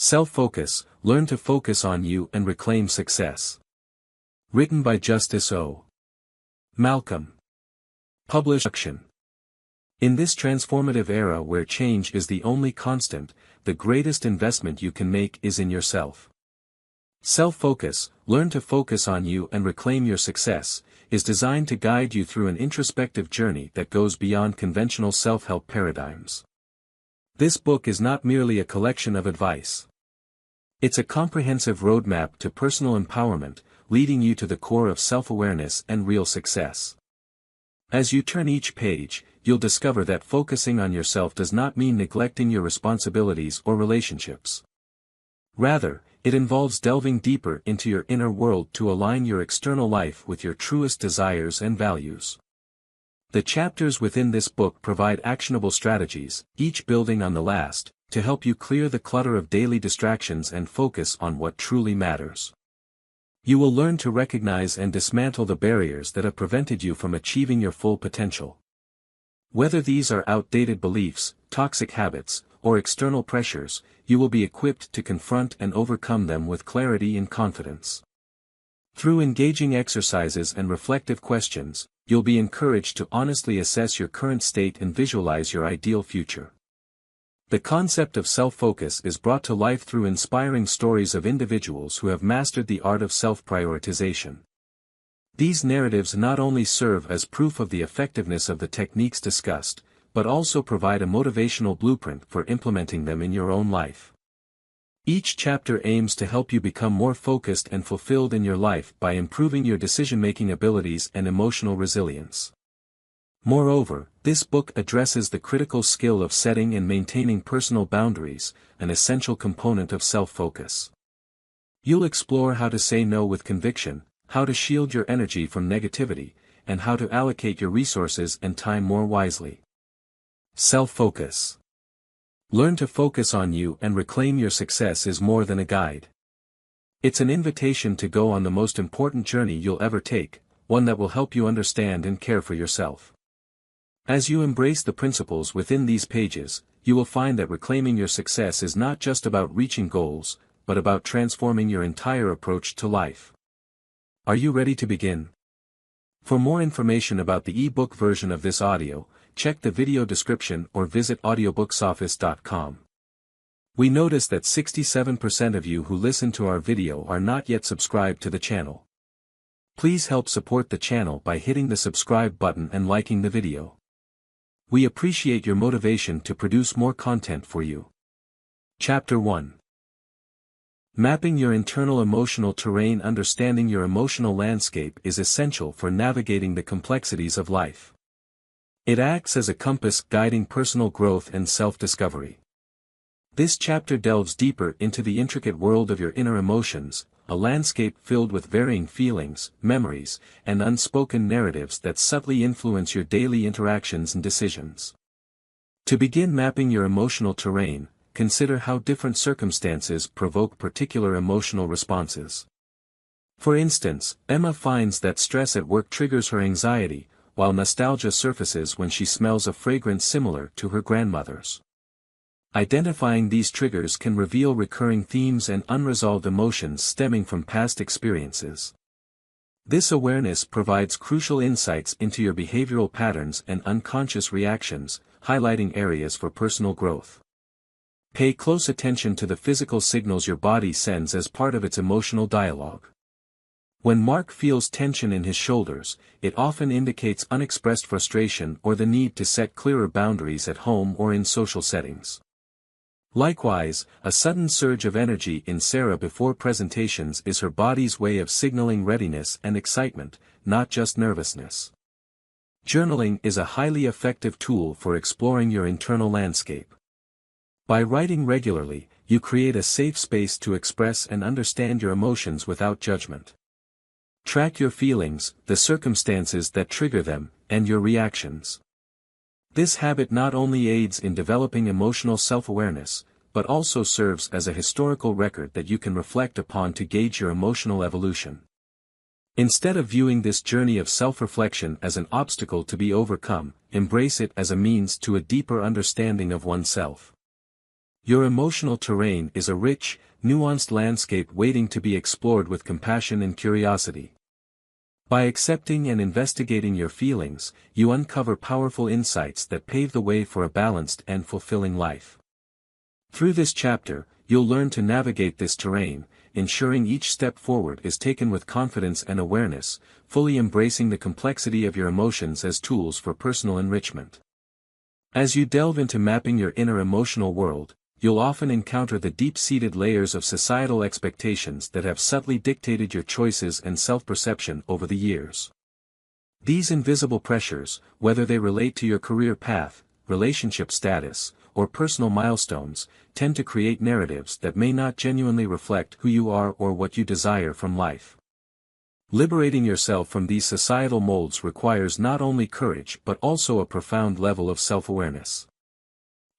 Self-Focus, Learn to Focus on You and Reclaim Success. Written by Justice O. Malcolm. Published. In this transformative era where change is the only constant, the greatest investment you can make is in yourself. Self-Focus, Learn to Focus on You and Reclaim Your Success, is designed to guide you through an introspective journey that goes beyond conventional self-help paradigms. This book is not merely a collection of advice. It's a comprehensive roadmap to personal empowerment, leading you to the core of self-awareness and real success. As you turn each page, you'll discover that focusing on yourself does not mean neglecting your responsibilities or relationships. Rather, it involves delving deeper into your inner world to align your external life with your truest desires and values. The chapters within this book provide actionable strategies, each building on the last, to help you clear the clutter of daily distractions and focus on what truly matters. You will learn to recognize and dismantle the barriers that have prevented you from achieving your full potential. Whether these are outdated beliefs, toxic habits, or external pressures, you will be equipped to confront and overcome them with clarity and confidence. Through engaging exercises and reflective questions, you'll be encouraged to honestly assess your current state and visualize your ideal future. The concept of self-focus is brought to life through inspiring stories of individuals who have mastered the art of self-prioritization. These narratives not only serve as proof of the effectiveness of the techniques discussed, but also provide a motivational blueprint for implementing them in your own life. Each chapter aims to help you become more focused and fulfilled in your life by improving your decision-making abilities and emotional resilience. Moreover, this book addresses the critical skill of setting and maintaining personal boundaries, an essential component of self-focus. You'll explore how to say no with conviction, how to shield your energy from negativity, and how to allocate your resources and time more wisely. Self-Focus. Learn to Focus on You and Reclaim Your Success is more than a guide. It's an invitation to go on the most important journey you'll ever take, one that will help you understand and care for yourself. As you embrace the principles within these pages, you will find that reclaiming your success is not just about reaching goals, but about transforming your entire approach to life. Are you ready to begin? For more information about the ebook version of this audio, check the video description or visit audiobooksoffice.com. We notice that 67% of you who listen to our video are not yet subscribed to the channel. Please help support the channel by hitting the subscribe button and liking the video. We appreciate your motivation to produce more content for you. Chapter 1. Mapping your internal emotional terrain. Understanding your emotional landscape is essential for navigating the complexities of life. It acts as a compass guiding personal growth and self-discovery. This chapter delves deeper into the intricate world of your inner emotions, a landscape filled with varying feelings, memories, and unspoken narratives that subtly influence your daily interactions and decisions. To begin mapping your emotional terrain, consider how different circumstances provoke particular emotional responses. For instance, Emma finds that stress at work triggers her anxiety, while nostalgia surfaces when she smells a fragrance similar to her grandmother's. Identifying these triggers can reveal recurring themes and unresolved emotions stemming from past experiences. This awareness provides crucial insights into your behavioral patterns and unconscious reactions, highlighting areas for personal growth. Pay close attention to the physical signals your body sends as part of its emotional dialogue. When Mark feels tension in his shoulders, it often indicates unexpressed frustration or the need to set clearer boundaries at home or in social settings. Likewise, a sudden surge of energy in Sarah before presentations is her body's way of signaling readiness and excitement, not just nervousness. Journaling is a highly effective tool for exploring your internal landscape. By writing regularly, you create a safe space to express and understand your emotions without judgment. Track your feelings, the circumstances that trigger them, and your reactions. This habit not only aids in developing emotional self-awareness, but also serves as a historical record that you can reflect upon to gauge your emotional evolution. Instead of viewing this journey of self-reflection as an obstacle to be overcome, embrace it as a means to a deeper understanding of oneself. Your emotional terrain is a rich, nuanced landscape waiting to be explored with compassion and curiosity. By accepting and investigating your feelings, you uncover powerful insights that pave the way for a balanced and fulfilling life. Through this chapter, you'll learn to navigate this terrain, ensuring each step forward is taken with confidence and awareness, fully embracing the complexity of your emotions as tools for personal enrichment. As you delve into mapping your inner emotional world, you'll often encounter the deep-seated layers of societal expectations that have subtly dictated your choices and self-perception over the years. These invisible pressures, whether they relate to your career path, relationship status, or personal milestones, tend to create narratives that may not genuinely reflect who you are or what you desire from life. Liberating yourself from these societal molds requires not only courage but also a profound level of self-awareness.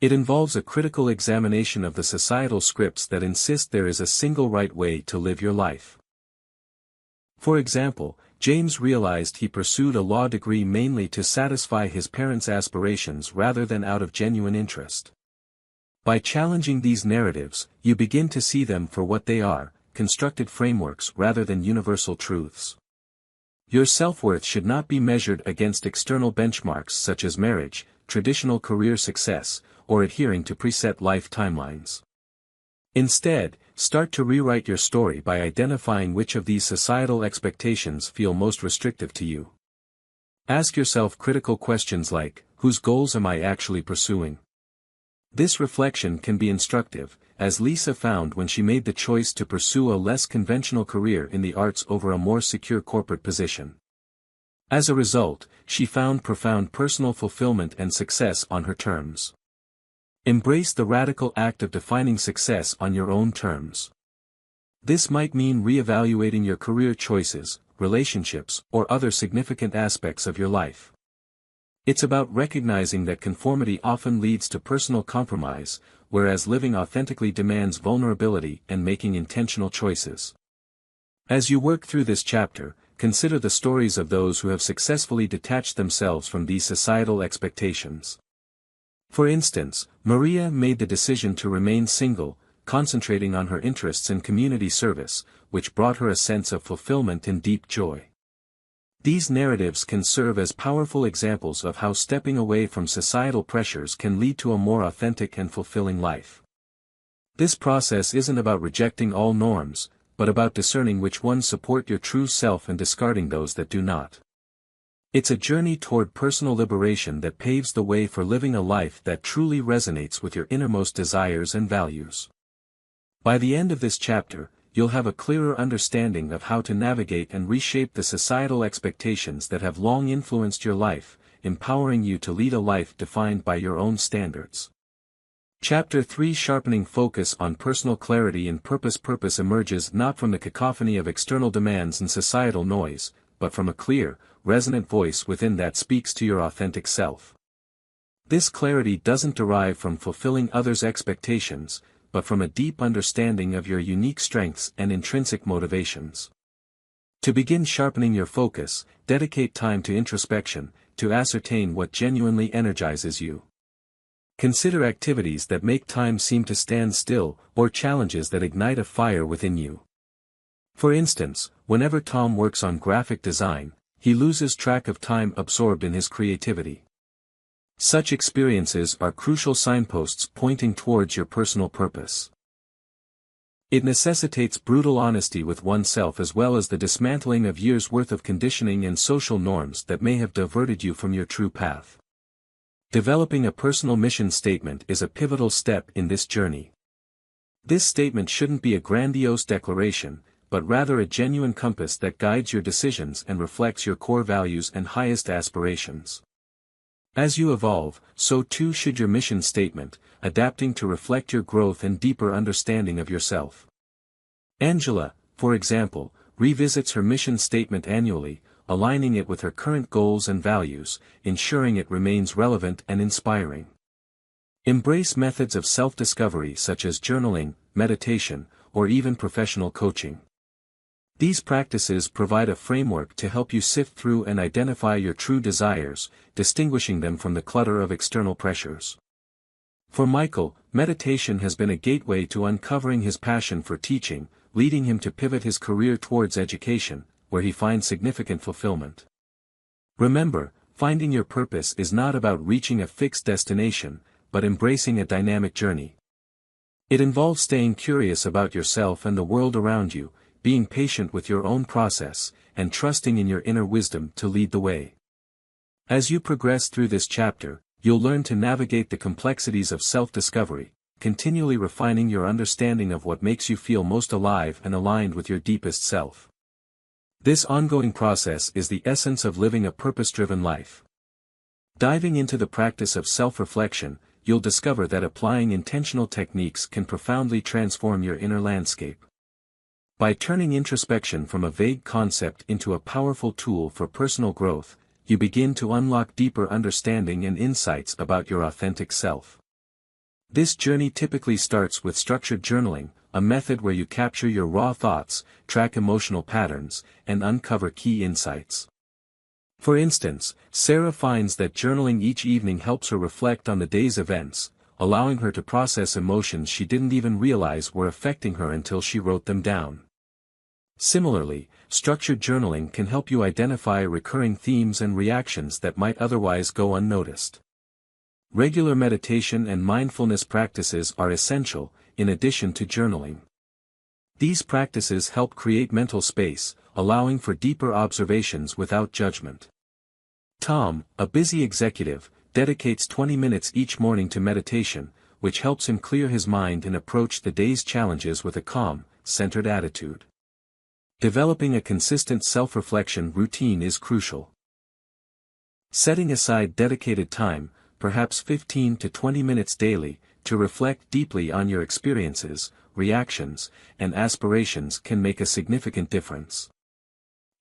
It involves a critical examination of the societal scripts that insist there is a single right way to live your life. For example, James realized he pursued a law degree mainly to satisfy his parents' aspirations rather than out of genuine interest. By challenging these narratives, you begin to see them for what they are, constructed frameworks rather than universal truths. Your self-worth should not be measured against external benchmarks such as marriage, traditional career success, or adhering to preset life timelines. Instead, start to rewrite your story by identifying which of these societal expectations feel most restrictive to you. Ask yourself critical questions like, whose goals am I actually pursuing? This reflection can be instructive, as Lisa found when she made the choice to pursue a less conventional career in the arts over a more secure corporate position. As a result, she found profound personal fulfillment and success on her terms. Embrace the radical act of defining success on your own terms. This might mean reevaluating your career choices, relationships, or other significant aspects of your life. It's about recognizing that conformity often leads to personal compromise, whereas living authentically demands vulnerability and making intentional choices. As you work through this chapter, consider the stories of those who have successfully detached themselves from these societal expectations. For instance, Maria made the decision to remain single, concentrating on her interests in community service, which brought her a sense of fulfillment and deep joy. These narratives can serve as powerful examples of how stepping away from societal pressures can lead to a more authentic and fulfilling life. This process isn't about rejecting all norms, but about discerning which ones support your true self and discarding those that do not. It's a journey toward personal liberation that paves the way for living a life that truly resonates with your innermost desires and values. By the end of this chapter, you'll have a clearer understanding of how to navigate and reshape the societal expectations that have long influenced your life, empowering you to lead a life defined by your own standards. Chapter 3 Sharpening Focus on Personal Clarity and Purpose. Purpose emerges not from the cacophony of external demands and societal noise, but from a clear, resonant voice within that speaks to your authentic self. This clarity doesn't derive from fulfilling others' expectations, but from a deep understanding of your unique strengths and intrinsic motivations. To begin sharpening your focus, dedicate time to introspection, to ascertain what genuinely energizes you. Consider activities that make time seem to stand still, or challenges that ignite a fire within you. For instance, whenever Tom works on graphic design, he loses track of time absorbed in his creativity. Such experiences are crucial signposts pointing towards your personal purpose. It necessitates brutal honesty with oneself as well as the dismantling of years' worth of conditioning and social norms that may have diverted you from your true path. Developing a personal mission statement is a pivotal step in this journey. This statement shouldn't be a grandiose declaration, but rather a genuine compass that guides your decisions and reflects your core values and highest aspirations. As you evolve, so too should your mission statement, adapting to reflect your growth and deeper understanding of yourself. Angela, for example, revisits her mission statement annually, aligning it with her current goals and values, ensuring it remains relevant and inspiring. Embrace methods of self-discovery such as journaling, meditation, or even professional coaching. These practices provide a framework to help you sift through and identify your true desires, distinguishing them from the clutter of external pressures. For Michael, meditation has been a gateway to uncovering his passion for teaching, leading him to pivot his career towards education, where he finds significant fulfillment. Remember, finding your purpose is not about reaching a fixed destination, but embracing a dynamic journey. It involves staying curious about yourself and the world around you, being patient with your own process, and trusting in your inner wisdom to lead the way. As you progress through this chapter, you'll learn to navigate the complexities of self-discovery, continually refining your understanding of what makes you feel most alive and aligned with your deepest self. This ongoing process is the essence of living a purpose-driven life. Diving into the practice of self-reflection, you'll discover that applying intentional techniques can profoundly transform your inner landscape. By turning introspection from a vague concept into a powerful tool for personal growth, you begin to unlock deeper understanding and insights about your authentic self. This journey typically starts with structured journaling, a method where you capture your raw thoughts, track emotional patterns, and uncover key insights. For instance, Sarah finds that journaling each evening helps her reflect on the day's events, allowing her to process emotions she didn't even realize were affecting her until she wrote them down. Similarly, structured journaling can help you identify recurring themes and reactions that might otherwise go unnoticed. Regular meditation and mindfulness practices are essential, in addition to journaling. These practices help create mental space, allowing for deeper observations without judgment. Tom, a busy executive, dedicates 20 minutes each morning to meditation, which helps him clear his mind and approach the day's challenges with a calm, centered attitude. Developing a consistent self-reflection routine is crucial. Setting aside dedicated time, perhaps 15 to 20 minutes daily, to reflect deeply on your experiences, reactions, and aspirations can make a significant difference.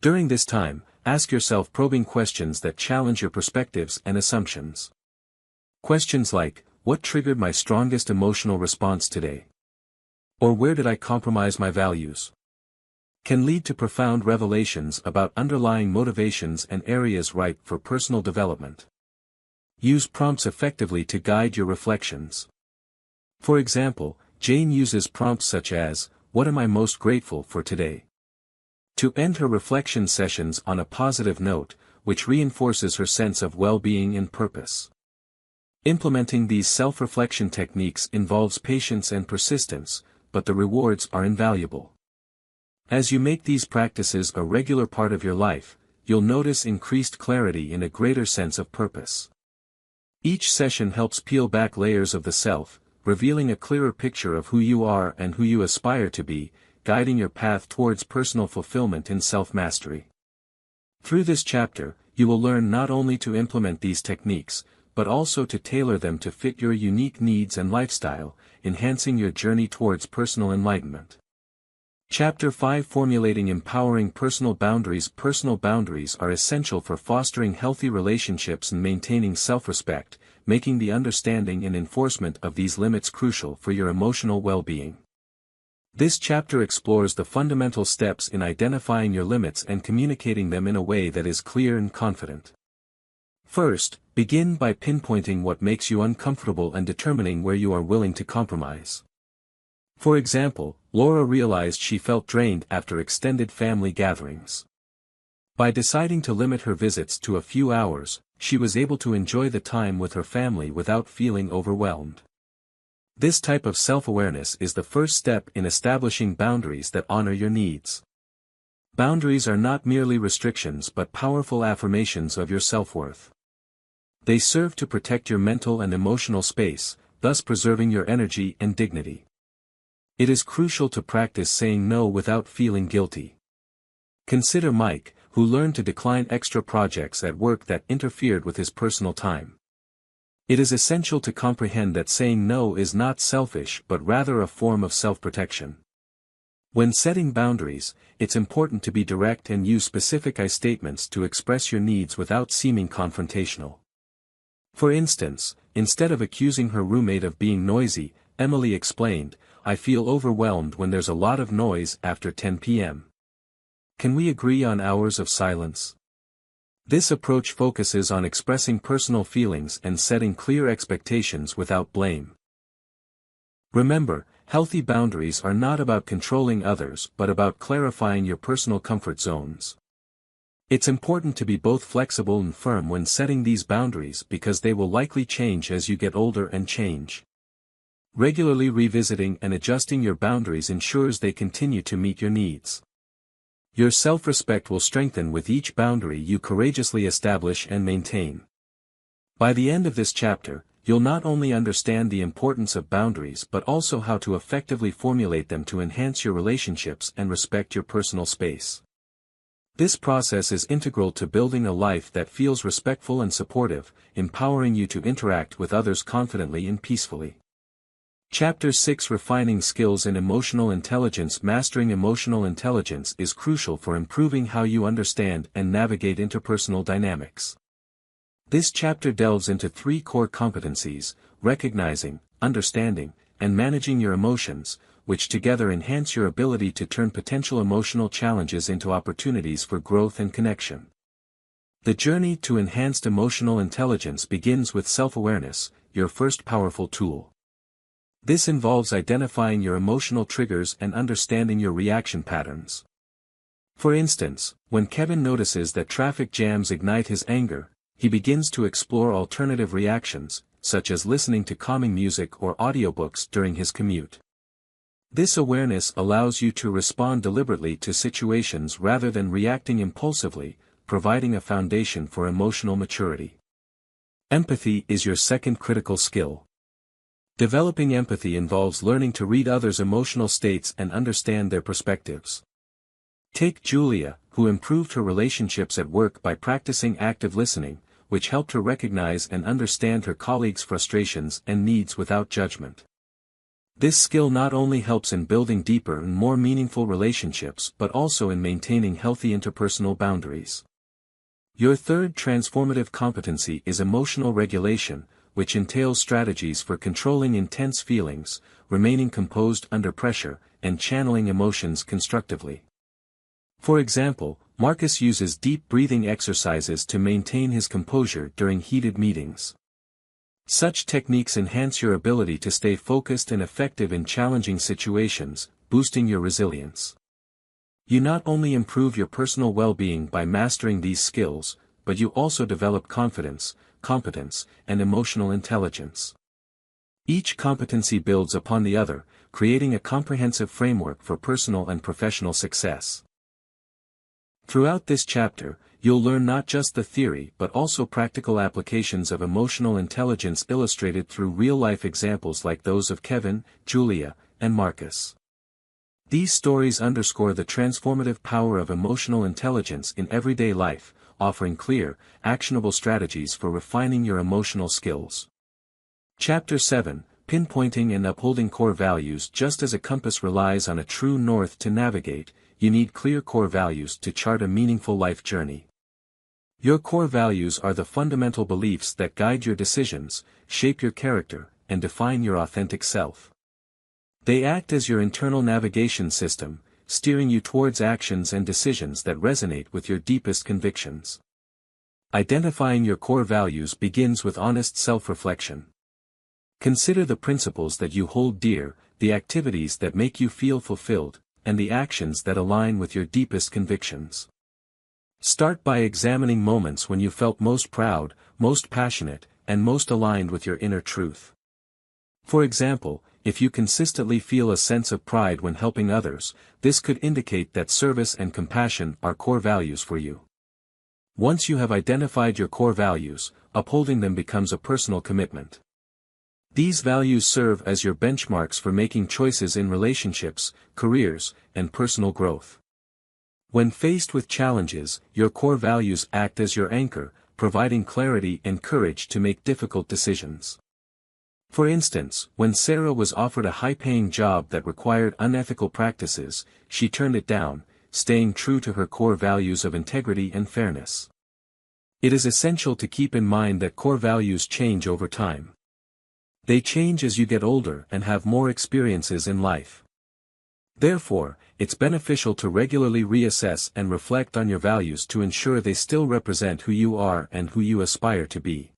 During this time, ask yourself probing questions that challenge your perspectives and assumptions. Questions like, what triggered my strongest emotional response today? Or where did I compromise my values? Can lead to profound revelations about underlying motivations and areas ripe for personal development. Use prompts effectively to guide your reflections. For example, Jane uses prompts such as, what am I most grateful for today? To end her reflection sessions on a positive note, which reinforces her sense of well-being and purpose. Implementing these self-reflection techniques involves patience and persistence, but the rewards are invaluable. As you make these practices a regular part of your life, you'll notice increased clarity and a greater sense of purpose. Each session helps peel back layers of the self, revealing a clearer picture of who you are and who you aspire to be, guiding your path towards personal fulfillment and self-mastery. Through this chapter, you will learn not only to implement these techniques, but also to tailor them to fit your unique needs and lifestyle, enhancing your journey towards personal enlightenment. Chapter 5 Formulating Empowering Personal Boundaries. Personal boundaries are essential for fostering healthy relationships and maintaining self-respect, making the understanding and enforcement of these limits crucial for your emotional well-being. This chapter explores the fundamental steps in identifying your limits and communicating them in a way that is clear and confident. First, begin by pinpointing what makes you uncomfortable and determining where you are willing to compromise. For example, Laura realized she felt drained after extended family gatherings. By deciding to limit her visits to a few hours, she was able to enjoy the time with her family without feeling overwhelmed. This type of self-awareness is the first step in establishing boundaries that honor your needs. Boundaries are not merely restrictions but powerful affirmations of your self-worth. They serve to protect your mental and emotional space, thus preserving your energy and dignity. It is crucial to practice saying no without feeling guilty. Consider Mike, who learned to decline extra projects at work that interfered with his personal time. It is essential to comprehend that saying no is not selfish but rather a form of self-protection. When setting boundaries, it's important to be direct and use specific I statements to express your needs without seeming confrontational. For instance, instead of accusing her roommate of being noisy, Emily explained, I feel overwhelmed when there's a lot of noise after 10 p.m. Can we agree on hours of silence? This approach focuses on expressing personal feelings and setting clear expectations without blame. Remember, healthy boundaries are not about controlling others but about clarifying your personal comfort zones. It's important to be both flexible and firm when setting these boundaries because they will likely change as you get older and change. Regularly revisiting and adjusting your boundaries ensures they continue to meet your needs. Your self-respect will strengthen with each boundary you courageously establish and maintain. By the end of this chapter, you'll not only understand the importance of boundaries but also how to effectively formulate them to enhance your relationships and respect your personal space. This process is integral to building a life that feels respectful and supportive, empowering you to interact with others confidently and peacefully. Chapter 6: Refining Skills in Emotional Intelligence. Mastering emotional intelligence is crucial for improving how you understand and navigate interpersonal dynamics. This chapter delves into 3 core competencies: recognizing, understanding, and managing your emotions, which together enhance your ability to turn potential emotional challenges into opportunities for growth and connection. The journey to enhanced emotional intelligence begins with self-awareness, your first powerful tool. This involves identifying your emotional triggers and understanding your reaction patterns. For instance, when Kevin notices that traffic jams ignite his anger, he begins to explore alternative reactions, such as listening to calming music or audiobooks during his commute. This awareness allows you to respond deliberately to situations rather than reacting impulsively, providing a foundation for emotional maturity. Empathy is your second critical skill. Developing empathy involves learning to read others' emotional states and understand their perspectives. Take Julia, who improved her relationships at work by practicing active listening, which helped her recognize and understand her colleagues' frustrations and needs without judgment. This skill not only helps in building deeper and more meaningful relationships but also in maintaining healthy interpersonal boundaries. Your third transformative competency is emotional regulation, which entails strategies for controlling intense feelings, remaining composed under pressure, and channeling emotions constructively. For example, Marcus uses deep breathing exercises to maintain his composure during heated meetings. Such techniques enhance your ability to stay focused and effective in challenging situations, boosting your resilience. You not only improve your personal well-being by mastering these skills, but you also develop confidence, competence, and emotional intelligence. Each competency builds upon the other, creating a comprehensive framework for personal and professional success. Throughout this chapter, you'll learn not just the theory but also practical applications of emotional intelligence illustrated through real-life examples like those of Kevin, Julia, and Marcus. These stories underscore the transformative power of emotional intelligence in everyday life, offering clear, actionable strategies for refining your emotional skills. Chapter 7: Pinpointing and Upholding Core Values. Just as a compass relies on a true north to navigate, you need clear core values to chart a meaningful life journey. Your core values are the fundamental beliefs that guide your decisions, shape your character, and define your authentic self. They act as your internal navigation system, steering you towards actions and decisions that resonate with your deepest convictions. Identifying your core values begins with honest self-reflection. Consider the principles that you hold dear, the activities that make you feel fulfilled, and the actions that align with your deepest convictions. Start by examining moments when you felt most proud, most passionate, and most aligned with your inner truth. For example, if you consistently feel a sense of pride when helping others, this could indicate that service and compassion are core values for you. Once you have identified your core values, upholding them becomes a personal commitment. These values serve as your benchmarks for making choices in relationships, careers, and personal growth. When faced with challenges, your core values act as your anchor, providing clarity and courage to make difficult decisions. For instance, when Sarah was offered a high-paying job that required unethical practices, she turned it down, staying true to her core values of integrity and fairness. It is essential to keep in mind that core values change over time. They change as you get older and have more experiences in life. Therefore, it's beneficial to regularly reassess and reflect on your values to ensure they still represent who you are and who you aspire to be.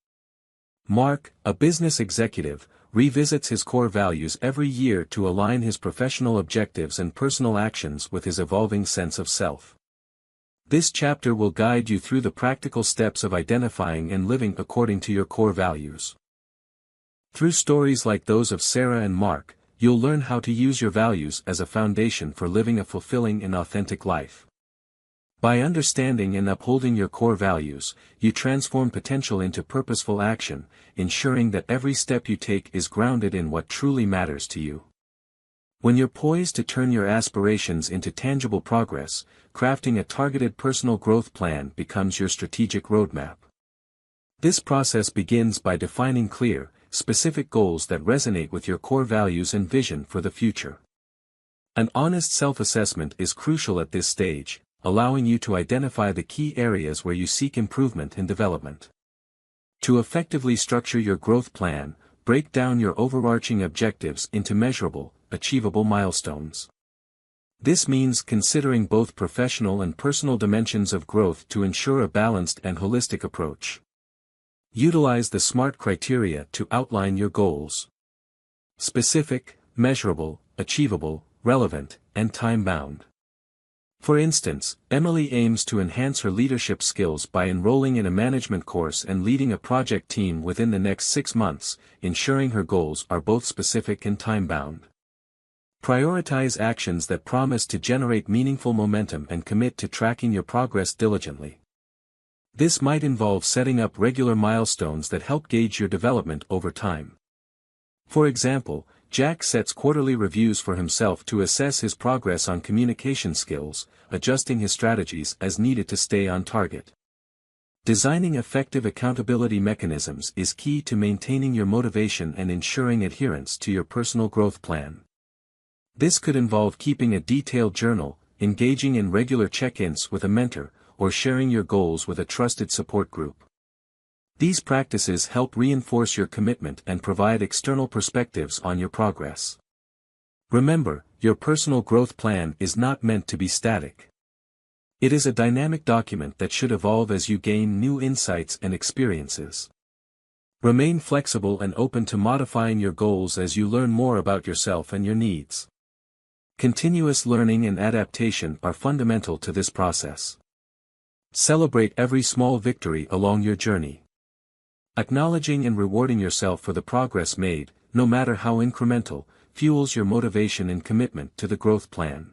Mark, a business executive, revisits his core values every year to align his professional objectives and personal actions with his evolving sense of self. This chapter will guide you through the practical steps of identifying and living according to your core values. Through stories like those of Sarah and Mark, you'll learn how to use your values as a foundation for living a fulfilling and authentic life. By understanding and upholding your core values, you transform potential into purposeful action, ensuring that every step you take is grounded in what truly matters to you. When you're poised to turn your aspirations into tangible progress, crafting a targeted personal growth plan becomes your strategic roadmap. This process begins by defining clear, specific goals that resonate with your core values and vision for the future. An honest self-assessment is crucial at this stage, allowing you to identify the key areas where you seek improvement and development. To effectively structure your growth plan, break down your overarching objectives into measurable, achievable milestones. This means considering both professional and personal dimensions of growth to ensure a balanced and holistic approach. Utilize the SMART criteria to outline your goals. Specific, measurable, achievable, relevant, and time-bound. For instance, Emily aims to enhance her leadership skills by enrolling in a management course and leading a project team within the next 6 months, ensuring her goals are both specific and time-bound. Prioritize actions that promise to generate meaningful momentum and commit to tracking your progress diligently. This might involve setting up regular milestones that help gauge your development over time. For example, Jack sets quarterly reviews for himself to assess his progress on communication skills, adjusting his strategies as needed to stay on target. Designing effective accountability mechanisms is key to maintaining your motivation and ensuring adherence to your personal growth plan. This could involve keeping a detailed journal, engaging in regular check-ins with a mentor, or sharing your goals with a trusted support group. These practices help reinforce your commitment and provide external perspectives on your progress. Remember, your personal growth plan is not meant to be static. It is a dynamic document that should evolve as you gain new insights and experiences. Remain flexible and open to modifying your goals as you learn more about yourself and your needs. Continuous learning and adaptation are fundamental to this process. Celebrate every small victory along your journey. Acknowledging and rewarding yourself for the progress made, no matter how incremental, fuels your motivation and commitment to the growth plan.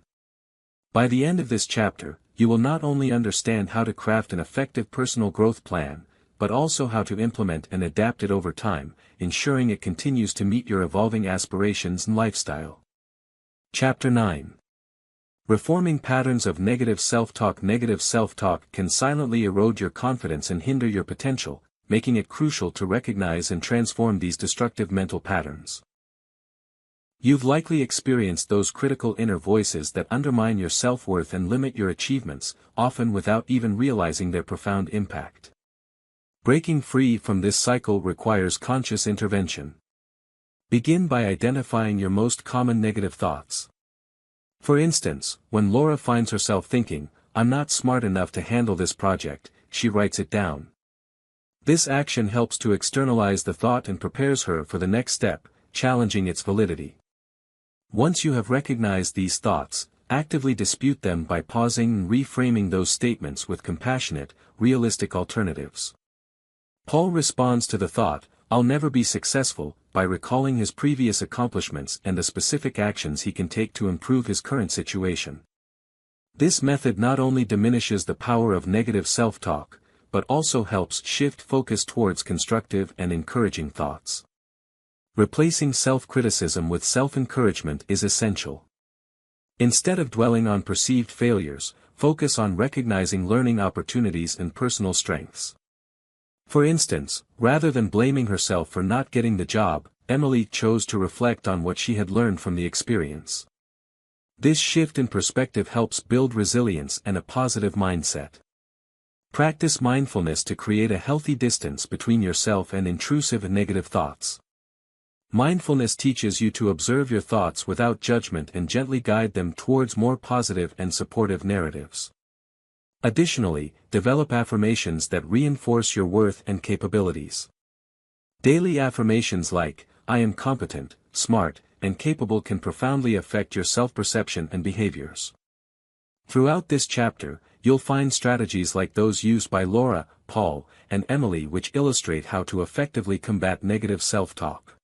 By the end of this chapter, you will not only understand how to craft an effective personal growth plan, but also how to implement and adapt it over time, ensuring it continues to meet your evolving aspirations and lifestyle. Chapter 9. Reforming patterns of negative self-talk. Negative self-talk can silently erode your confidence and hinder your potential, making it crucial to recognize and transform these destructive mental patterns. You've likely experienced those critical inner voices that undermine your self-worth and limit your achievements, often without even realizing their profound impact. Breaking free from this cycle requires conscious intervention. Begin by identifying your most common negative thoughts. For instance, when Laura finds herself thinking, "I'm not smart enough to handle this project," she writes it down. This action helps to externalize the thought and prepares her for the next step, challenging its validity. Once you have recognized these thoughts, actively dispute them by pausing and reframing those statements with compassionate, realistic alternatives. Paul responds to the thought, "I'll never be successful," by recalling his previous accomplishments and the specific actions he can take to improve his current situation. This method not only diminishes the power of negative self-talk, but also helps shift focus towards constructive and encouraging thoughts. Replacing self-criticism with self-encouragement is essential. Instead of dwelling on perceived failures, focus on recognizing learning opportunities and personal strengths. For instance, rather than blaming herself for not getting the job, Emily chose to reflect on what she had learned from the experience. This shift in perspective helps build resilience and a positive mindset. Practice mindfulness to create a healthy distance between yourself and intrusive and negative thoughts. Mindfulness teaches you to observe your thoughts without judgment and gently guide them towards more positive and supportive narratives. Additionally, develop affirmations that reinforce your worth and capabilities. Daily affirmations like, "I am competent, smart, and capable" can profoundly affect your self-perception and behaviors. Throughout this chapter, you'll find strategies like those used by Laura, Paul, and Emily which illustrate how to effectively combat negative self-talk.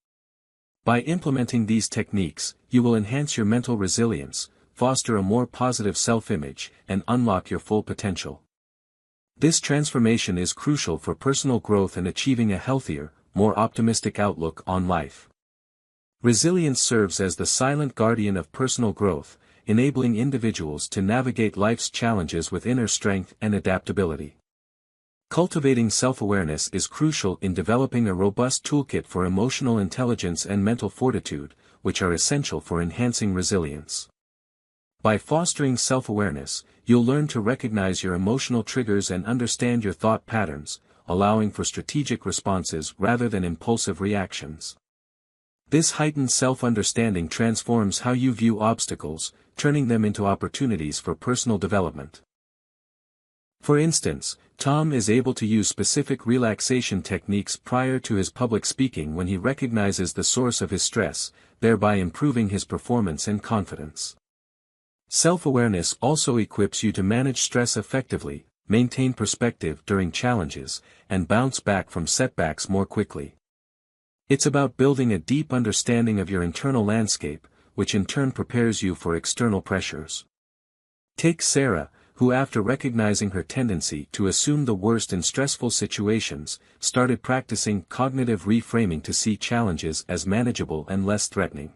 By implementing these techniques, you will enhance your mental resilience, foster a more positive self-image, and unlock your full potential. This transformation is crucial for personal growth and achieving a healthier, more optimistic outlook on life. Resilience serves as the silent guardian of personal growth, enabling individuals to navigate life's challenges with inner strength and adaptability. Cultivating self-awareness is crucial in developing a robust toolkit for emotional intelligence and mental fortitude, which are essential for enhancing resilience. By fostering self-awareness, you'll learn to recognize your emotional triggers and understand your thought patterns, allowing for strategic responses rather than impulsive reactions. This heightened self-understanding transforms how you view obstacles, turning them into opportunities for personal development. For instance, Tom is able to use specific relaxation techniques prior to his public speaking when he recognizes the source of his stress, thereby improving his performance and confidence. Self-awareness also equips you to manage stress effectively, maintain perspective during challenges, and bounce back from setbacks more quickly. It's about building a deep understanding of your internal landscape, which in turn prepares you for external pressures. Take Sarah, who after recognizing her tendency to assume the worst in stressful situations, started practicing cognitive reframing to see challenges as manageable and less threatening.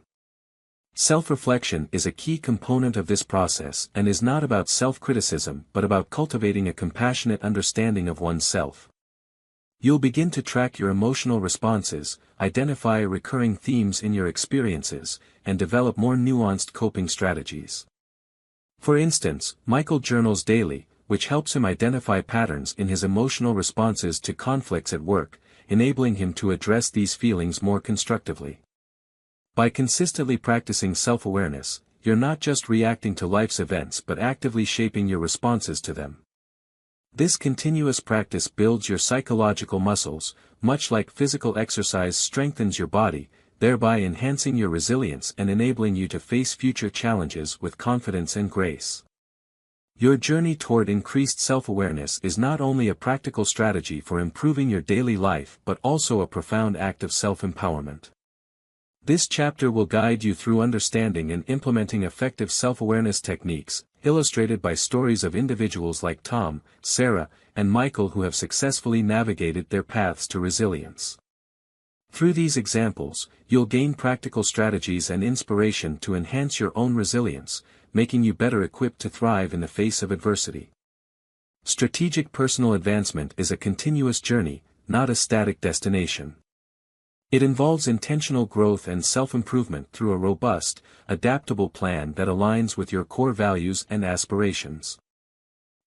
Self-reflection is a key component of this process and is not about self-criticism but about cultivating a compassionate understanding of oneself. You'll begin to track your emotional responses, identify recurring themes in your experiences, and develop more nuanced coping strategies. For instance, Michael journals daily, which helps him identify patterns in his emotional responses to conflicts at work, enabling him to address these feelings more constructively. By consistently practicing self-awareness, you're not just reacting to life's events but actively shaping your responses to them. This continuous practice builds your psychological muscles, much like physical exercise strengthens your body, thereby enhancing your resilience and enabling you to face future challenges with confidence and grace. Your journey toward increased self-awareness is not only a practical strategy for improving your daily life but also a profound act of self-empowerment. This chapter will guide you through understanding and implementing effective self-awareness techniques, illustrated by stories of individuals like Tom, Sarah, and Michael who have successfully navigated their paths to resilience. Through these examples, you'll gain practical strategies and inspiration to enhance your own resilience, making you better equipped to thrive in the face of adversity. Strategic personal advancement is a continuous journey, not a static destination. It involves intentional growth and self-improvement through a robust, adaptable plan that aligns with your core values and aspirations.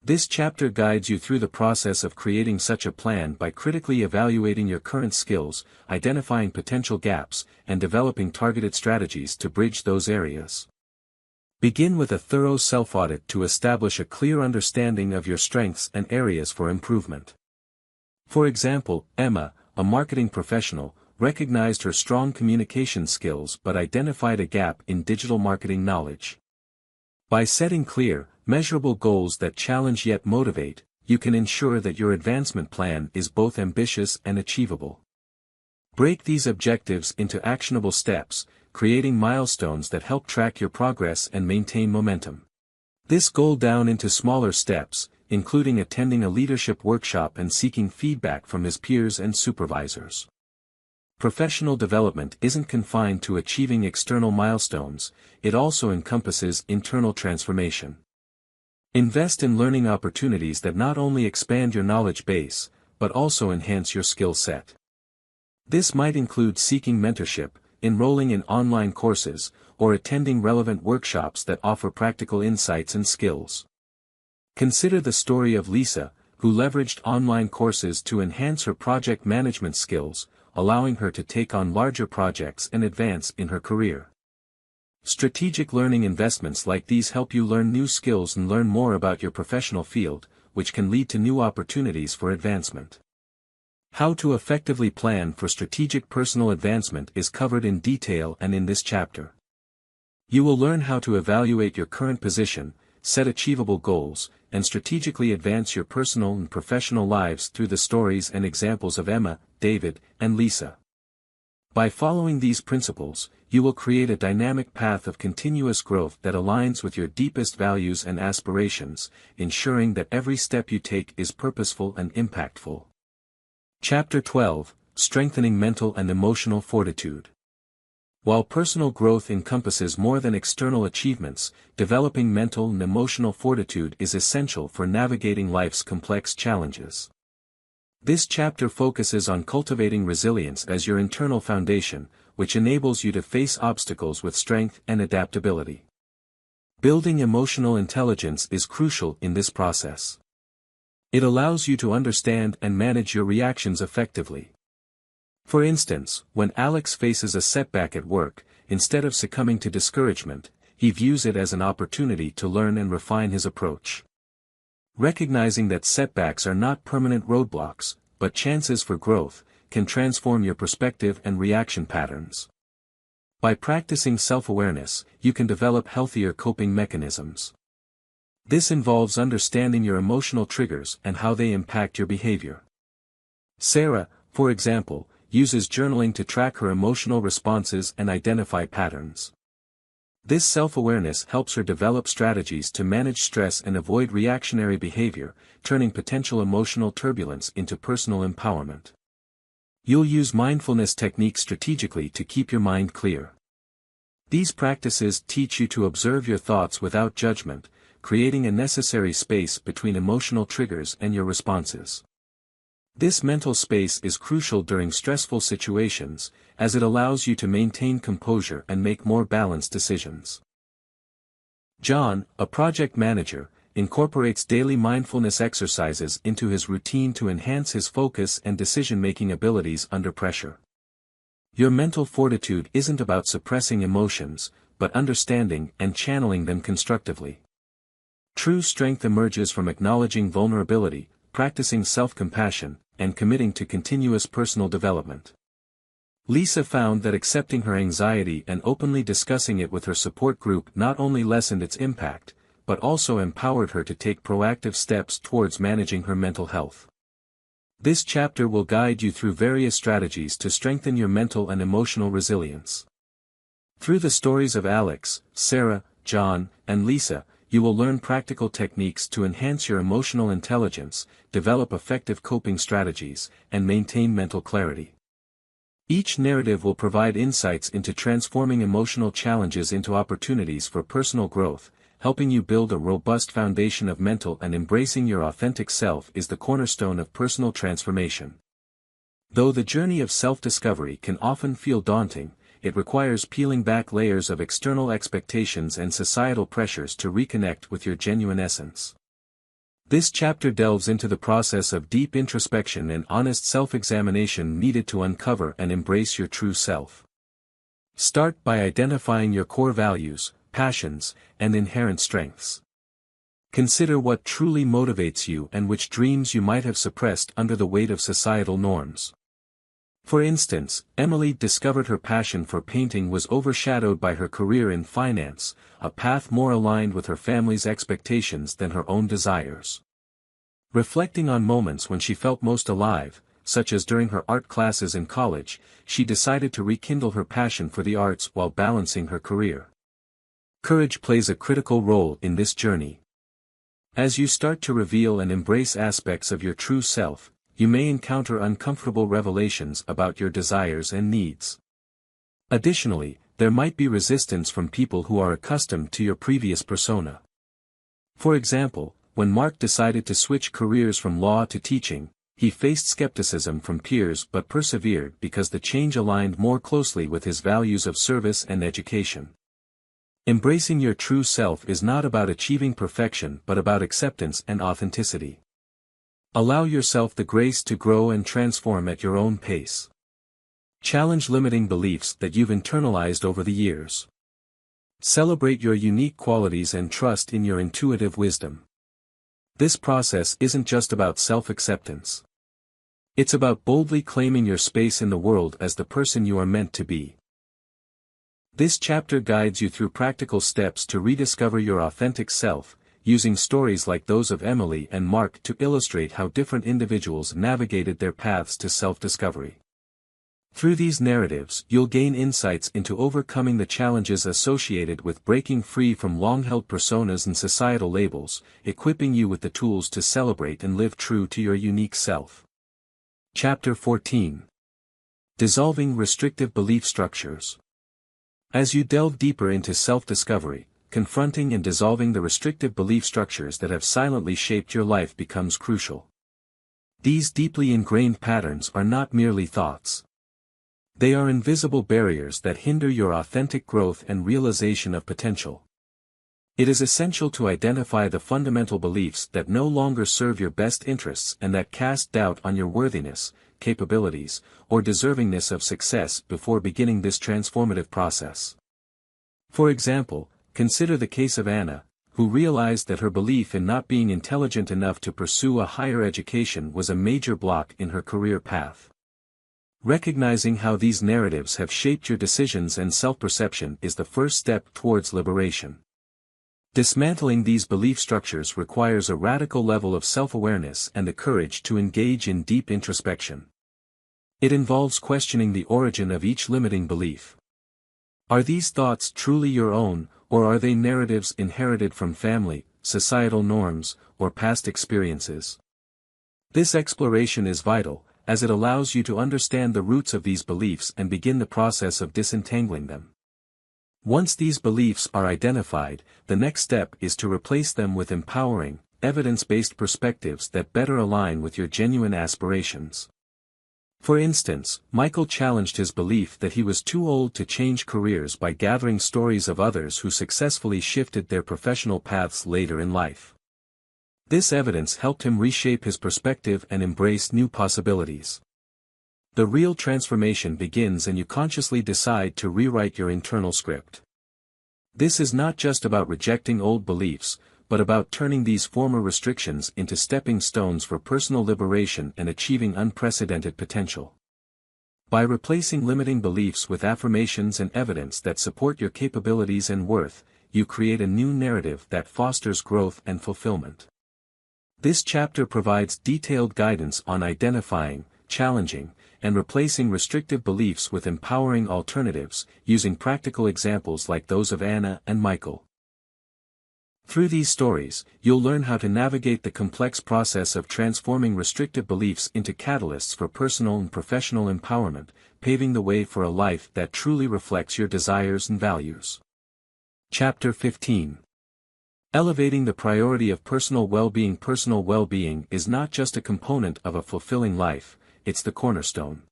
This chapter guides you through the process of creating such a plan by critically evaluating your current skills, identifying potential gaps, and developing targeted strategies to bridge those areas. Begin with a thorough self-audit to establish a clear understanding of your strengths and areas for improvement. For example, Emma, a marketing professional, recognized her strong communication skills but identified a gap in digital marketing knowledge. By setting clear, measurable goals that challenge yet motivate, you can ensure that your advancement plan is both ambitious and achievable. Break these objectives into actionable steps, creating milestones that help track your progress and maintain momentum. This goal down into smaller steps, including attending a leadership workshop and seeking feedback from his peers and supervisors. Professional development isn't confined to achieving external milestones, it also encompasses internal transformation. Invest in learning opportunities that not only expand your knowledge base, but also enhance your skill set. This might include seeking mentorship, enrolling in online courses, or attending relevant workshops that offer practical insights and skills. Consider the story of Lisa, who leveraged online courses to enhance her project management skills, allowing her to take on larger projects and advance in her career. Strategic learning investments like these help you learn new skills and learn more about your professional field, which can lead to new opportunities for advancement. How to effectively plan for strategic personal advancement is covered in detail and in this chapter. You will learn how to evaluate your current position, set achievable goals, and strategically advance your personal and professional lives through the stories and examples of Emma, David, and Lisa. By following these principles, you will create a dynamic path of continuous growth that aligns with your deepest values and aspirations, ensuring that every step you take is purposeful and impactful. Chapter 12, Strengthening Mental and Emotional Fortitude. While personal growth encompasses more than external achievements, developing mental and emotional fortitude is essential for navigating life's complex challenges. This chapter focuses on cultivating resilience as your internal foundation, which enables you to face obstacles with strength and adaptability. Building emotional intelligence is crucial in this process. It allows you to understand and manage your reactions effectively. For instance, when Alex faces a setback at work, instead of succumbing to discouragement, he views it as an opportunity to learn and refine his approach. Recognizing that setbacks are not permanent roadblocks, but chances for growth, can transform your perspective and reaction patterns. By practicing self-awareness, you can develop healthier coping mechanisms. This involves understanding your emotional triggers and how they impact your behavior. Sarah, for example, uses journaling to track her emotional responses and identify patterns. This self-awareness helps her develop strategies to manage stress and avoid reactionary behavior, turning potential emotional turbulence into personal empowerment. You'll use mindfulness techniques strategically to keep your mind clear. These practices teach you to observe your thoughts without judgment, creating a necessary space between emotional triggers and your responses. This mental space is crucial during stressful situations, as it allows you to maintain composure and make more balanced decisions. John, a project manager, incorporates daily mindfulness exercises into his routine to enhance his focus and decision-making abilities under pressure. Your mental fortitude isn't about suppressing emotions, but understanding and channeling them constructively. True strength emerges from acknowledging vulnerability, practicing self-compassion, and committing to continuous personal development. Lisa found that accepting her anxiety and openly discussing it with her support group not only lessened its impact, but also empowered her to take proactive steps towards managing her mental health. This chapter will guide you through various strategies to strengthen your mental and emotional resilience. Through the stories of Alex, Sarah, John, and Lisa, you will learn practical techniques to enhance your emotional intelligence, develop effective coping strategies, and maintain mental clarity. Each narrative will provide insights into transforming emotional challenges into opportunities for personal growth, helping you build a robust foundation of mental and embracing your authentic self is the cornerstone of personal transformation. Though the journey of self-discovery can often feel daunting, it requires peeling back layers of external expectations and societal pressures to reconnect with your genuine essence. This chapter delves into the process of deep introspection and honest self-examination needed to uncover and embrace your true self. Start by identifying your core values, passions, and inherent strengths. Consider what truly motivates you and which dreams you might have suppressed under the weight of societal norms. For instance, Emily discovered her passion for painting was overshadowed by her career in finance, a path more aligned with her family's expectations than her own desires. Reflecting on moments when she felt most alive, such as during her art classes in college, she decided to rekindle her passion for the arts while balancing her career. Courage plays a critical role in this journey. As you start to reveal and embrace aspects of your true self, you may encounter uncomfortable revelations about your desires and needs. Additionally, there might be resistance from people who are accustomed to your previous persona. For example, when Mark decided to switch careers from law to teaching, he faced skepticism from peers but persevered because the change aligned more closely with his values of service and education. Embracing your true self is not about achieving perfection but about acceptance and authenticity. Allow yourself the grace to grow and transform at your own pace. Challenge limiting beliefs that you've internalized over the years. Celebrate your unique qualities and trust in your intuitive wisdom. This process isn't just about self-acceptance. It's about boldly claiming your space in the world as the person you are meant to be. This chapter guides you through practical steps to rediscover your authentic self, using stories like those of Emily and Mark to illustrate how different individuals navigated their paths to self-discovery. Through these narratives, you'll gain insights into overcoming the challenges associated with breaking free from long-held personas and societal labels, equipping you with the tools to celebrate and live true to your unique self. Chapter 14. Dissolving Restrictive Belief Structures. As you delve deeper into self-discovery, confronting and dissolving the restrictive belief structures that have silently shaped your life becomes crucial. These deeply ingrained patterns are not merely thoughts. They are invisible barriers that hinder your authentic growth and realization of potential. It is essential to identify the fundamental beliefs that no longer serve your best interests and that cast doubt on your worthiness, capabilities, or deservingness of success before beginning this transformative process. For example, consider the case of Anna, who realized that her belief in not being intelligent enough to pursue a higher education was a major block in her career path. Recognizing how these narratives have shaped your decisions and self-perception is the first step towards liberation. Dismantling these belief structures requires a radical level of self-awareness and the courage to engage in deep introspection. It involves questioning the origin of each limiting belief. Are these thoughts truly your own, or are they narratives inherited from family, societal norms, or past experiences? This exploration is vital, as it allows you to understand the roots of these beliefs and begin the process of disentangling them. Once these beliefs are identified, the next step is to replace them with empowering, evidence-based perspectives that better align with your genuine aspirations. For instance, Michael challenged his belief that he was too old to change careers by gathering stories of others who successfully shifted their professional paths later in life. This evidence helped him reshape his perspective and embrace new possibilities. The real transformation begins when you consciously decide to rewrite your internal script. This is not just about rejecting old beliefs, but about turning these former restrictions into stepping stones for personal liberation and achieving unprecedented potential. By replacing limiting beliefs with affirmations and evidence that support your capabilities and worth, you create a new narrative that fosters growth and fulfillment. This chapter provides detailed guidance on identifying, challenging, and replacing restrictive beliefs with empowering alternatives, using practical examples like those of Anna and Michael. Through these stories, you'll learn how to navigate the complex process of transforming restrictive beliefs into catalysts for personal and professional empowerment, paving the way for a life that truly reflects your desires and values. Chapter 15. Elevating the priority of personal well-being. Personal well-being is not just a component of a fulfilling life, it's the cornerstone.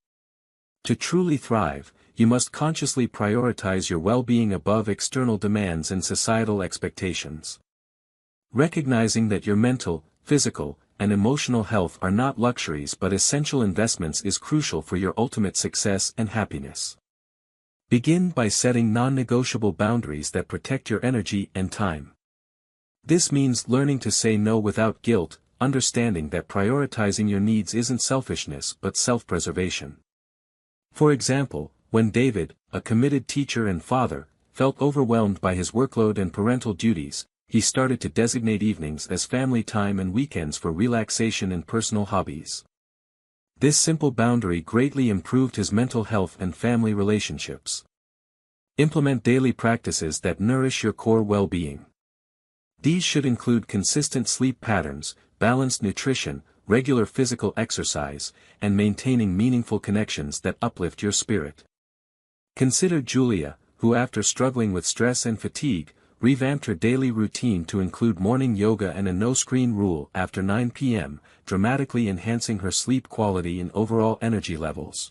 To truly thrive, you must consciously prioritize your well-being above external demands and societal expectations. Recognizing that your mental, physical, and emotional health are not luxuries but essential investments is crucial for your ultimate success and happiness. Begin by setting non-negotiable boundaries that protect your energy and time. This means learning to say no without guilt, understanding that prioritizing your needs isn't selfishness but self-preservation. For example, when David, a committed teacher and father, felt overwhelmed by his workload and parental duties, he started to designate evenings as family time and weekends for relaxation and personal hobbies. This simple boundary greatly improved his mental health and family relationships. Implement daily practices that nourish your core well-being. These should include consistent sleep patterns, balanced nutrition, regular physical exercise, and maintaining meaningful connections that uplift your spirit. Consider Julia, who after struggling with stress and fatigue, revamped her daily routine to include morning yoga and a no-screen rule after 9 p.m., dramatically enhancing her sleep quality and overall energy levels.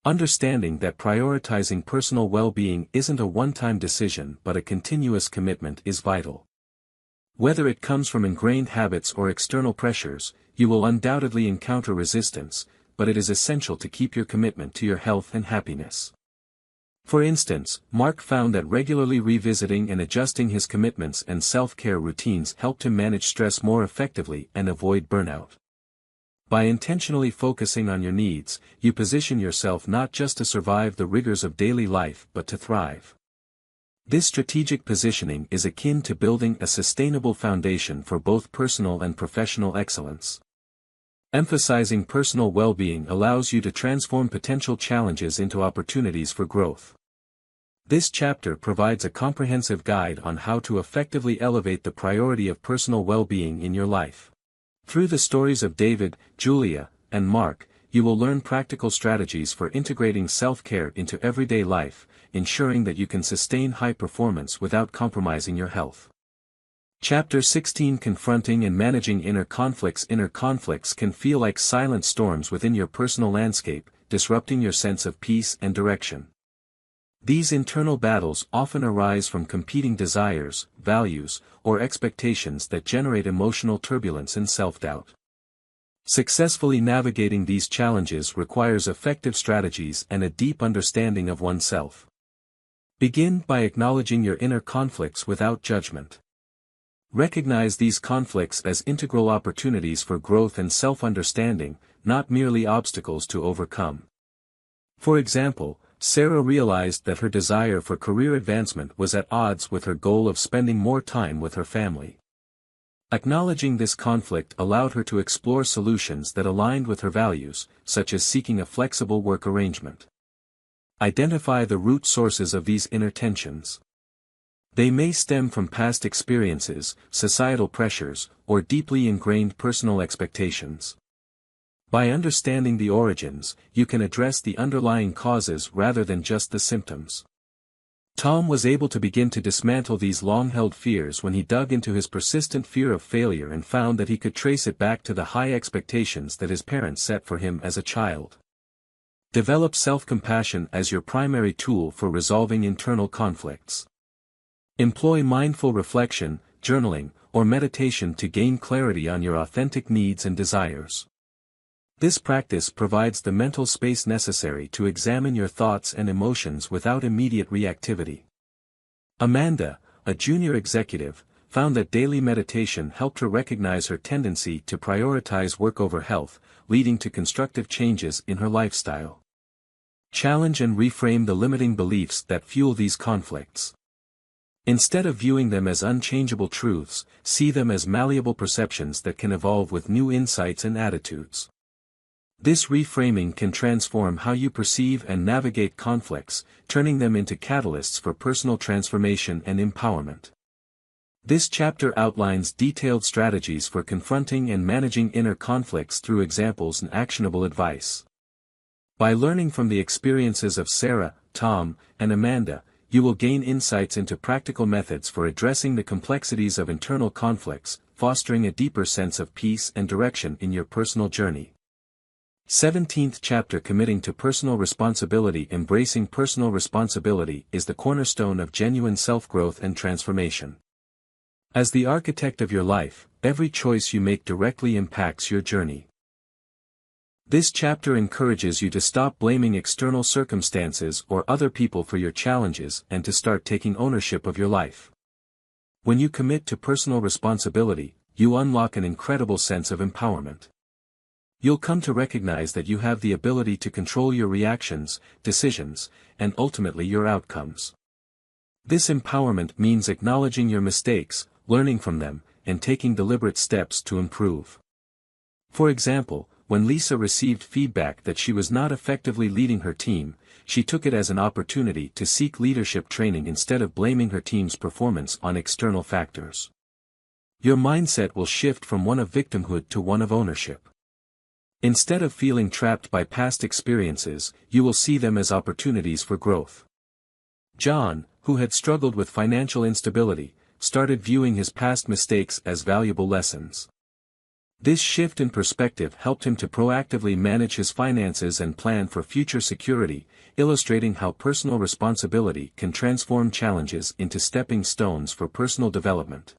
Understanding that prioritizing personal well-being isn't a one-time decision but a continuous commitment is vital. Whether it comes from ingrained habits or external pressures, you will undoubtedly encounter resistance, but it is essential to keep your commitment to your health and happiness. For instance, Mark found that regularly revisiting and adjusting his commitments and self-care routines helped him manage stress more effectively and avoid burnout. By intentionally focusing on your needs, you position yourself not just to survive the rigors of daily life but to thrive. This strategic positioning is akin to building a sustainable foundation for both personal and professional excellence. Emphasizing personal well-being allows you to transform potential challenges into opportunities for growth. This chapter provides a comprehensive guide on how to effectively elevate the priority of personal well-being in your life. Through the stories of David, Julia, and Mark, you will learn practical strategies for integrating self-care into everyday life, ensuring that you can sustain high performance without compromising your health. Chapter 16 Confronting and Managing Inner Conflicts. Inner conflicts can feel like silent storms within your personal landscape, disrupting your sense of peace and direction. These internal battles often arise from competing desires, values, or expectations that generate emotional turbulence and self-doubt. Successfully navigating these challenges requires effective strategies and a deep understanding of oneself. Begin by acknowledging your inner conflicts without judgment. Recognize these conflicts as integral opportunities for growth and self-understanding, not merely obstacles to overcome. For example, Sarah realized that her desire for career advancement was at odds with her goal of spending more time with her family. Acknowledging this conflict allowed her to explore solutions that aligned with her values, such as seeking a flexible work arrangement. Identify the root sources of these inner tensions. They may stem from past experiences, societal pressures, or deeply ingrained personal expectations. By understanding the origins, you can address the underlying causes rather than just the symptoms. Tom was able to begin to dismantle these long-held fears when he dug into his persistent fear of failure and found that he could trace it back to the high expectations that his parents set for him as a child. Develop self-compassion as your primary tool for resolving internal conflicts. Employ mindful reflection, journaling, or meditation to gain clarity on your authentic needs and desires. This practice provides the mental space necessary to examine your thoughts and emotions without immediate reactivity. Amanda, a junior executive, found that daily meditation helped her recognize her tendency to prioritize work over health, leading to constructive changes in her lifestyle. Challenge and reframe the limiting beliefs that fuel these conflicts. Instead of viewing them as unchangeable truths, see them as malleable perceptions that can evolve with new insights and attitudes. This reframing can transform how you perceive and navigate conflicts, turning them into catalysts for personal transformation and empowerment. This chapter outlines detailed strategies for confronting and managing inner conflicts through examples and actionable advice. By learning from the experiences of Sarah, Tom, and Amanda, you will gain insights into practical methods for addressing the complexities of internal conflicts, fostering a deeper sense of peace and direction in your personal journey. 17th Chapter Committing to Personal Responsibility. Embracing personal responsibility is the cornerstone of genuine self-growth and transformation. As the architect of your life, every choice you make directly impacts your journey. This chapter encourages you to stop blaming external circumstances or other people for your challenges and to start taking ownership of your life. When you commit to personal responsibility, you unlock an incredible sense of empowerment. You'll come to recognize that you have the ability to control your reactions, decisions, and ultimately your outcomes. This empowerment means acknowledging your mistakes, learning from them, and taking deliberate steps to improve. For example, when Lisa received feedback that she was not effectively leading her team, she took it as an opportunity to seek leadership training instead of blaming her team's performance on external factors. Your mindset will shift from one of victimhood to one of ownership. Instead of feeling trapped by past experiences, you will see them as opportunities for growth. John, who had struggled with financial instability, started viewing his past mistakes as valuable lessons. This shift in perspective helped him to proactively manage his finances and plan for future security, illustrating how personal responsibility can transform challenges into stepping stones for personal development.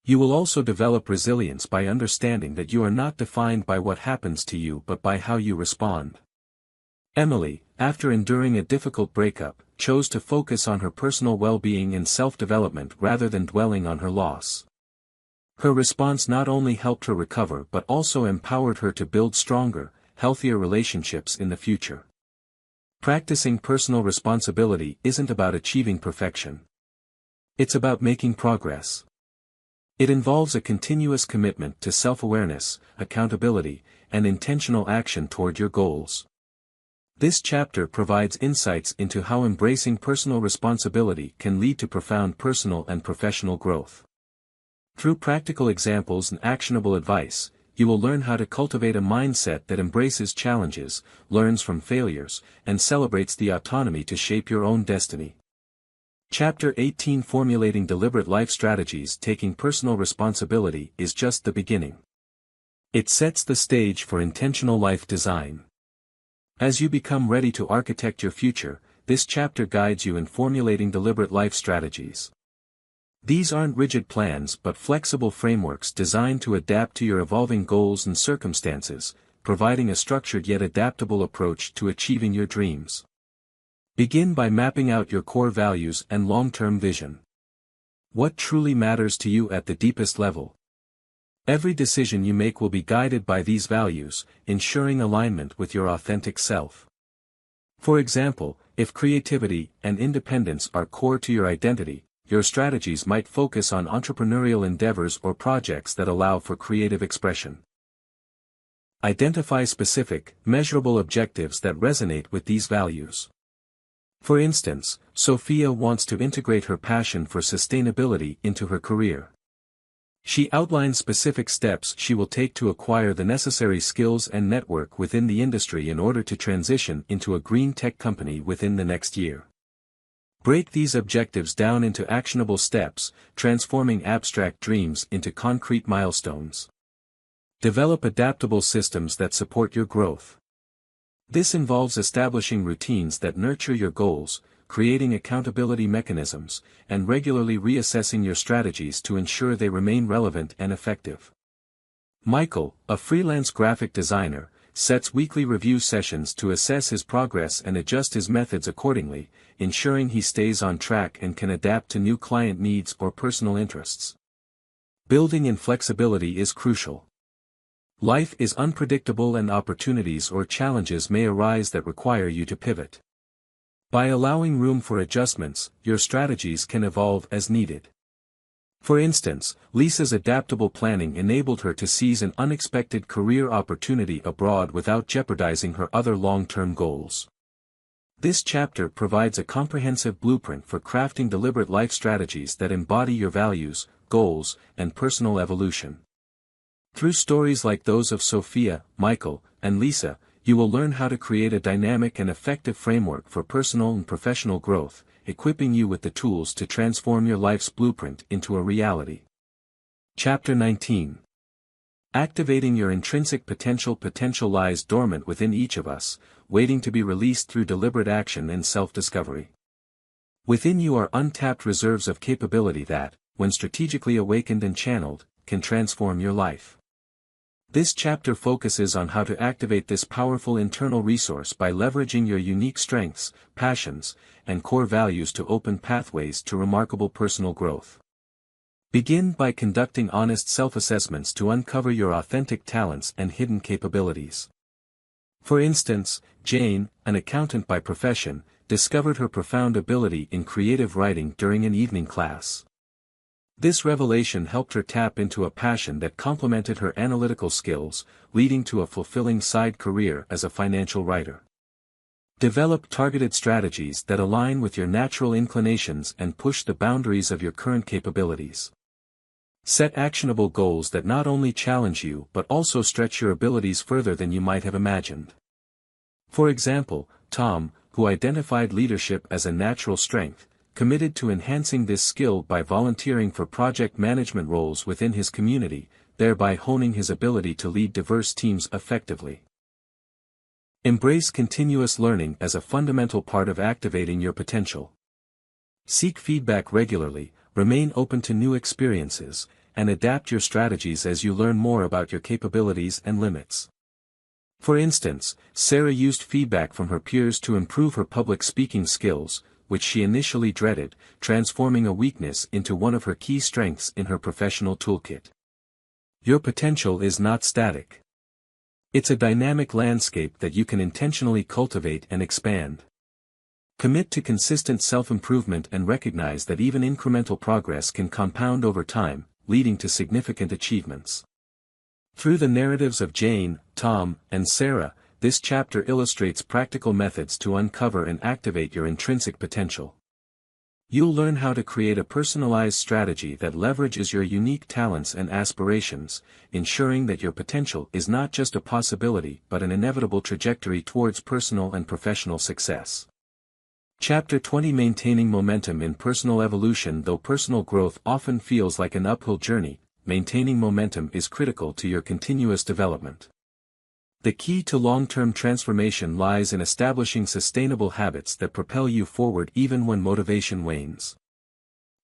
You will also develop resilience by understanding that you are not defined by what happens to you but by how you respond. Emily, after enduring a difficult breakup, chose to focus on her personal well-being and self-development rather than dwelling on her loss. Her response not only helped her recover but also empowered her to build stronger, healthier relationships in the future. Practicing personal responsibility isn't about achieving perfection. It's about making progress. It involves a continuous commitment to self-awareness, accountability, and intentional action toward your goals. This chapter provides insights into how embracing personal responsibility can lead to profound personal and professional growth. Through practical examples and actionable advice, you will learn how to cultivate a mindset that embraces challenges, learns from failures, and celebrates the autonomy to shape your own destiny. Chapter 18 Formulating Deliberate Life Strategies. Taking personal responsibility is just the beginning. It sets the stage for intentional life design. As you become ready to architect your future, this chapter guides you in formulating deliberate life strategies. These aren't rigid plans but flexible frameworks designed to adapt to your evolving goals and circumstances, providing a structured yet adaptable approach to achieving your dreams. Begin by mapping out your core values and long-term vision. What truly matters to you at the deepest level? Every decision you make will be guided by these values, ensuring alignment with your authentic self. For example, if creativity and independence are core to your identity, your strategies might focus on entrepreneurial endeavors or projects that allow for creative expression. Identify specific, measurable objectives that resonate with these values. For instance, Sophia wants to integrate her passion for sustainability into her career. She outlines specific steps she will take to acquire the necessary skills and network within the industry in order to transition into a green tech company within the next year. Break these objectives down into actionable steps, transforming abstract dreams into concrete milestones. Develop adaptable systems that support your growth. This involves establishing routines that nurture your goals, creating accountability mechanisms, and regularly reassessing your strategies to ensure they remain relevant and effective. Michael, a freelance graphic designer, sets weekly review sessions to assess his progress and adjust his methods accordingly, ensuring he stays on track and can adapt to new client needs or personal interests. Building in flexibility is crucial. Life is unpredictable and opportunities or challenges may arise that require you to pivot. By allowing room for adjustments, your strategies can evolve as needed. For instance, Lisa's adaptable planning enabled her to seize an unexpected career opportunity abroad without jeopardizing her other long-term goals. This chapter provides a comprehensive blueprint for crafting deliberate life strategies that embody your values, goals, and personal evolution. Through stories like those of Sophia, Michael, and Lisa, you will learn how to create a dynamic and effective framework for personal and professional growth, equipping you with the tools to transform your life's blueprint into a reality. Chapter 19. Activating your intrinsic potential. Potential lies dormant within each of us, waiting to be released through deliberate action and self-discovery. Within you are untapped reserves of capability that, when strategically awakened and channeled, can transform your life. This chapter focuses on how to activate this powerful internal resource by leveraging your unique strengths, passions, and core values to open pathways to remarkable personal growth. Begin by conducting honest self-assessments to uncover your authentic talents and hidden capabilities. For instance, Jane, an accountant by profession, discovered her profound ability in creative writing during an evening class. This revelation helped her tap into a passion that complemented her analytical skills, leading to a fulfilling side career as a financial writer. Develop targeted strategies that align with your natural inclinations and push the boundaries of your current capabilities. Set actionable goals that not only challenge you but also stretch your abilities further than you might have imagined. For example, Tom, who identified leadership as a natural strength, committed to enhancing this skill by volunteering for project management roles within his community, thereby honing his ability to lead diverse teams effectively. Embrace continuous learning as a fundamental part of activating your potential. Seek feedback regularly, remain open to new experiences, and adapt your strategies as you learn more about your capabilities and limits. For instance, Sarah used feedback from her peers to improve her public speaking skills, which she initially dreaded, transforming a weakness into one of her key strengths in her professional toolkit. Your potential is not static. It's a dynamic landscape that you can intentionally cultivate and expand. Commit to consistent self-improvement and recognize that even incremental progress can compound over time, leading to significant achievements. Through the narratives of Jane, Tom, and Sarah, this chapter illustrates practical methods to uncover and activate your intrinsic potential. You'll learn how to create a personalized strategy that leverages your unique talents and aspirations, ensuring that your potential is not just a possibility but an inevitable trajectory towards personal and professional success. Chapter 20 Maintaining Momentum in Personal Evolution. Though personal growth often feels like an uphill journey, maintaining momentum is critical to your continuous development. The key to long-term transformation lies in establishing sustainable habits that propel you forward even when motivation wanes.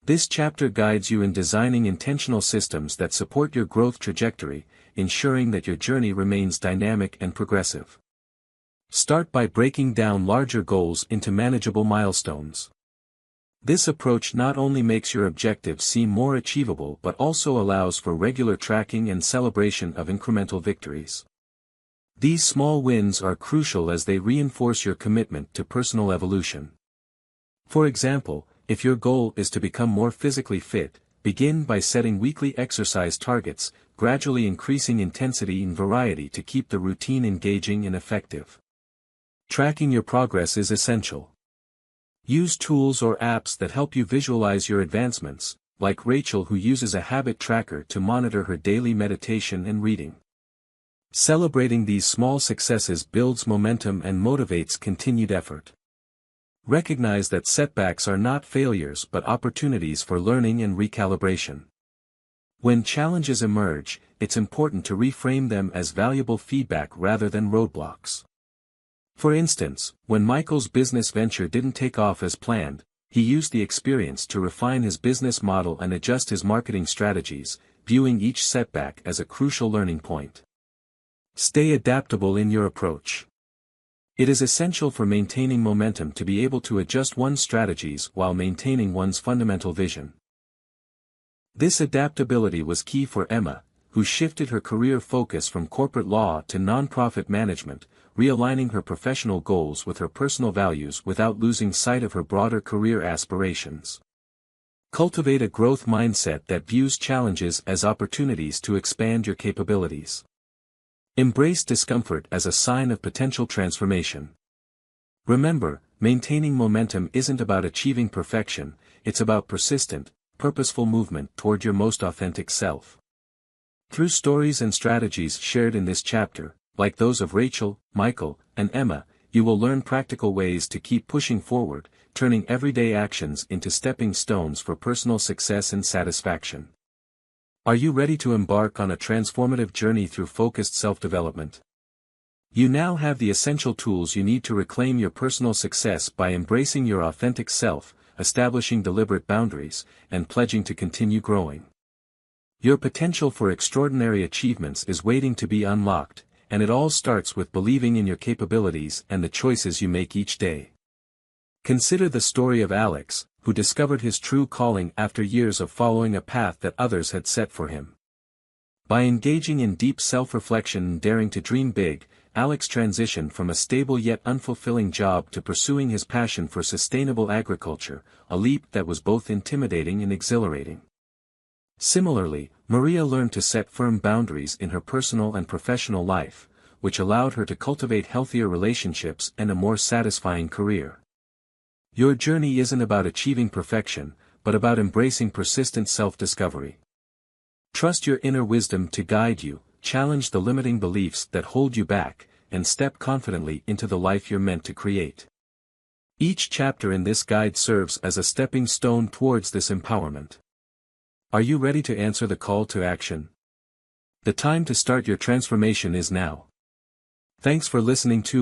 This chapter guides you in designing intentional systems that support your growth trajectory, ensuring that your journey remains dynamic and progressive. Start by breaking down larger goals into manageable milestones. This approach not only makes your objectives seem more achievable but also allows for regular tracking and celebration of incremental victories. These small wins are crucial as they reinforce your commitment to personal evolution. For example, if your goal is to become more physically fit, begin by setting weekly exercise targets, gradually increasing intensity and variety to keep the routine engaging and effective. Tracking your progress is essential. Use tools or apps that help you visualize your advancements, like Rachel, who uses a habit tracker to monitor her daily meditation and reading. Celebrating these small successes builds momentum and motivates continued effort. Recognize that setbacks are not failures but opportunities for learning and recalibration. When challenges emerge, it's important to reframe them as valuable feedback rather than roadblocks. For instance, when Michael's business venture didn't take off as planned, he used the experience to refine his business model and adjust his marketing strategies, viewing each setback as a crucial learning point. Stay adaptable in your approach. It is essential for maintaining momentum to be able to adjust one's strategies while maintaining one's fundamental vision. This adaptability was key for Emma, who shifted her career focus from corporate law to nonprofit management, realigning her professional goals with her personal values without losing sight of her broader career aspirations. Cultivate a growth mindset that views challenges as opportunities to expand your capabilities. Embrace discomfort as a sign of potential transformation. Remember, maintaining momentum isn't about achieving perfection, it's about persistent, purposeful movement toward your most authentic self. Through stories and strategies shared in this chapter, like those of Rachel, Michael, and Emma, you will learn practical ways to keep pushing forward, turning everyday actions into stepping stones for personal success and satisfaction. Are you ready to embark on a transformative journey through focused self-development? You now have the essential tools you need to reclaim your personal success by embracing your authentic self, establishing deliberate boundaries, and pledging to continue growing. Your potential for extraordinary achievements is waiting to be unlocked, and it all starts with believing in your capabilities and the choices you make each day. Consider the story of Alex, who discovered his true calling after years of following a path that others had set for him. By engaging in deep self-reflection and daring to dream big, Alex transitioned from a stable yet unfulfilling job to pursuing his passion for sustainable agriculture, a leap that was both intimidating and exhilarating. Similarly, Maria learned to set firm boundaries in her personal and professional life, which allowed her to cultivate healthier relationships and a more satisfying career. Your journey isn't about achieving perfection, but about embracing persistent self-discovery. Trust your inner wisdom to guide you, challenge the limiting beliefs that hold you back, and step confidently into the life you're meant to create. Each chapter in this guide serves as a stepping stone towards this empowerment. Are you ready to answer the call to action? The time to start your transformation is now. Thanks for listening to